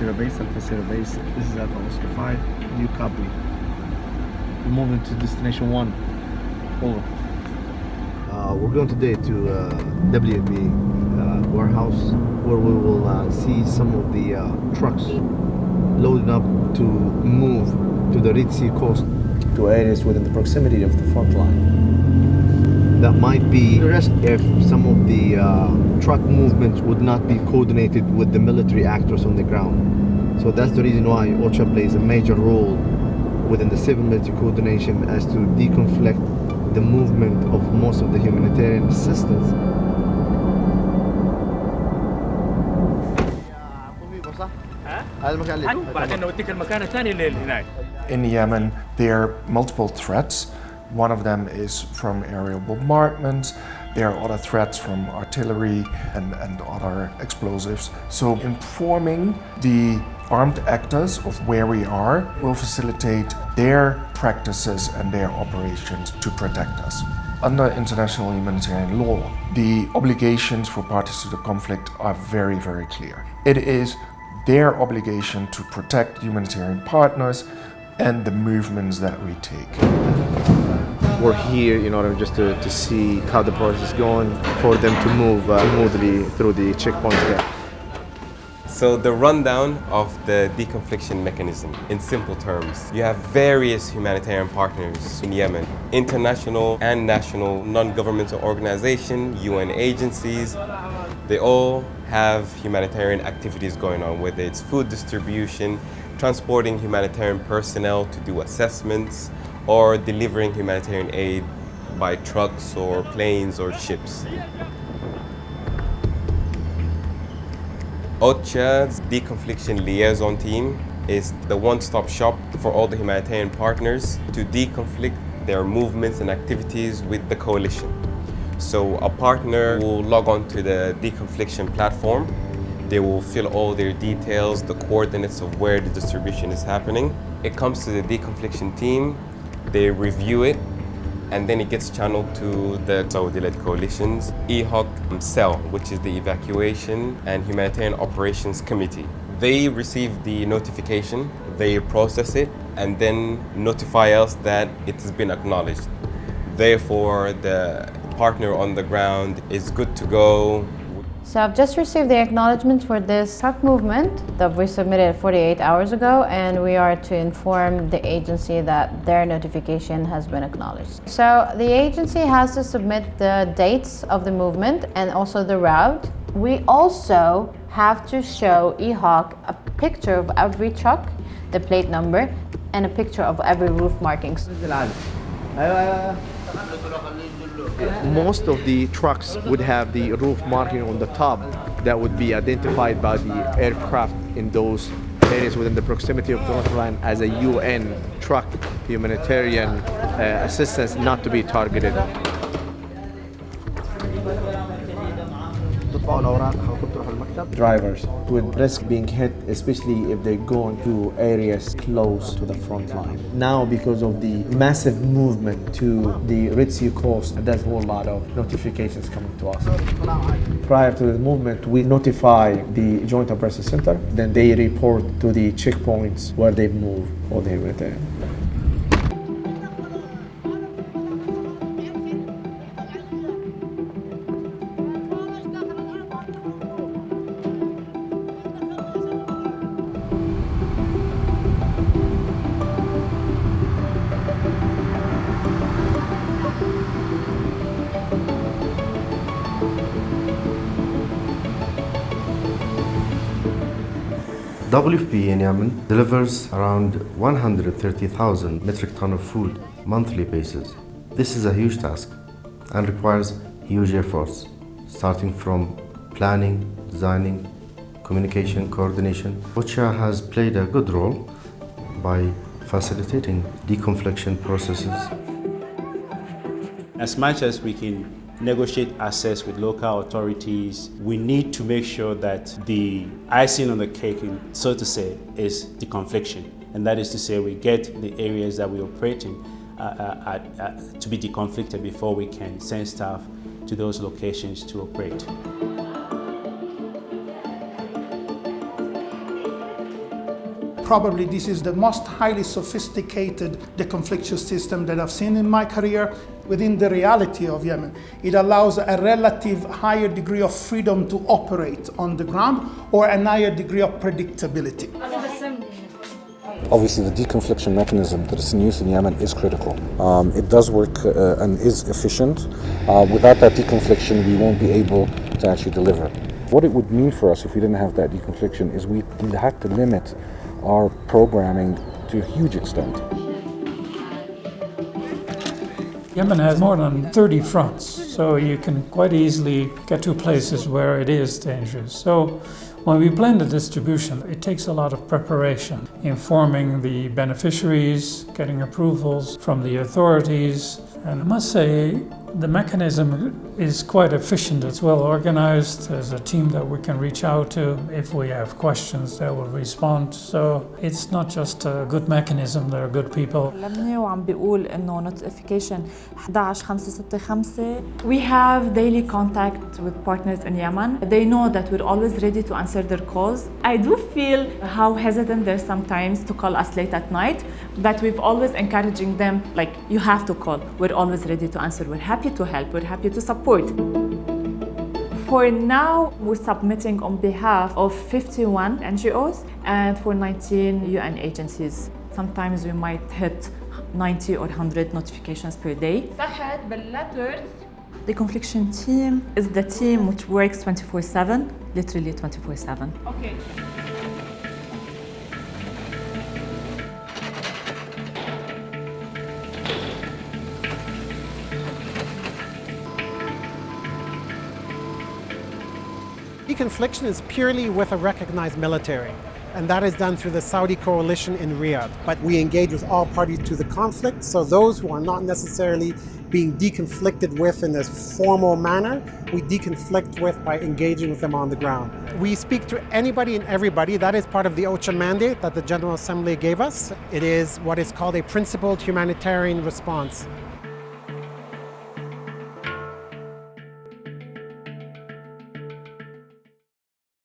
Al base. This is at Oscar 5. New copy. We're moving to destination 1. Over. We're going today to WFB warehouse, where we will see some of the trucks loading up to move to the Red Sea coast, to areas within the proximity of the front line. That might be a risk if some of the truck movements would not be coordinated with the military actors on the ground. So that's the reason why OCHA plays a major role within the civil military coordination as to deconflict the movement of most of the humanitarian assistance. In Yemen, there are multiple threats. One of them is from aerial bombardment. There are other threats from artillery and other explosives. So informing the armed actors of where we are will facilitate their practices and their operations to protect us. Under international humanitarian law, the obligations for parties to the conflict are very, very clear. It is their obligation to protect humanitarian partners and the movements that we take. We're here in order just to see how the process is going, for them to move smoothly through the checkpoints there. So the rundown of the deconfliction mechanism, in simple terms, you have various humanitarian partners in Yemen, international and national non-governmental organizations, UN agencies. They all have humanitarian activities going on, whether it's food distribution, transporting humanitarian personnel to do assessments, or delivering humanitarian aid by trucks or planes or ships. OCHA's Deconfliction Liaison Team is the one-stop shop for all the humanitarian partners to deconflict their movements and activities with the coalition. So a partner will log on to the deconfliction platform. They will fill all their details, the coordinates of where the distribution is happening. It comes to the deconfliction team, they review it, and then it gets channeled to the Saudi-led coalition's EHOC cell, which is the Evacuation and Humanitarian Operations Committee. They receive the notification, they process it, and then notify us that it has been acknowledged. Therefore, the partner on the ground is good to go. So I've just received the acknowledgement for this truck movement that we submitted 48 hours ago, and we are to inform the agency that their notification has been acknowledged. So the agency has to submit the dates of the movement and also the route. We also have to show EHOC a picture of every truck, the plate number, and a picture of every roof markings. Most of the trucks would have the roof marking on the top that would be identified by the aircraft in those areas within the proximity of the front line as a UN truck, humanitarian assistance, not to be targeted. Drivers would risk being hit, especially if they're going to areas close to the front line. Now, because of the massive movement to the Red Sea coast, there's a whole lot of notifications coming to us. Prior to the movement, we notify the Joint Operations Center, then they report to the checkpoints where they move all the humanitarian. WFP in Yemen delivers around 130,000 metric tons of food monthly basis. This is a huge task and requires huge efforts, starting from planning, designing, communication, coordination. OCHA has played a good role by facilitating deconfliction processes. As much as we can negotiate access with local authorities, we need to make sure that the icing on the cake, so to say, is deconfliction. And that is to say, we get the areas that we operate in to be deconflicted before we can send staff to those locations to operate. Probably this is the most highly sophisticated deconfliction system that I've seen in my career. Within the reality of Yemen, it allows a relative higher degree of freedom to operate on the ground or a higher degree of predictability. Obviously, the deconfliction mechanism that is in use in Yemen is critical. It does work and is efficient. Without that deconfliction, we won't be able to actually deliver. What it would mean for us if we didn't have that deconfliction is we'd have to limit our programming to a huge extent. Yemen has more than 30 fronts, so you can quite easily get to places where it is dangerous. So when we plan the distribution, it takes a lot of preparation, informing the beneficiaries, getting approvals from the authorities. And I must say, the mechanism is quite efficient. It's well organized. There's a team that we can reach out to. If we have questions, they will respond. So it's not just a good mechanism, they're good people. وعم بيقول إنه notification 11565. We have daily contact with partners in Yemen. They know that we're always ready to answer their calls. I do feel how hesitant they're sometimes to call us late at night, but we've always encouraging them, like, you have to call. We're always ready to answer. We're happy to help. We're happy to support. For now, we're submitting on behalf of 51 NGOs and for 19 UN agencies. Sometimes we might hit 90 or 100 notifications per day. The confliction team is the team which works 24/7, literally 24/7. Okay. Deconfliction is purely with a recognized military, and that is done through the Saudi coalition in Riyadh. But we engage with all parties to the conflict, so those who are not necessarily being deconflicted with in this formal manner, we deconflict with by engaging with them on the ground. We speak to anybody and everybody. That is part of the OCHA mandate that the General Assembly gave us. It is what is called a principled humanitarian response.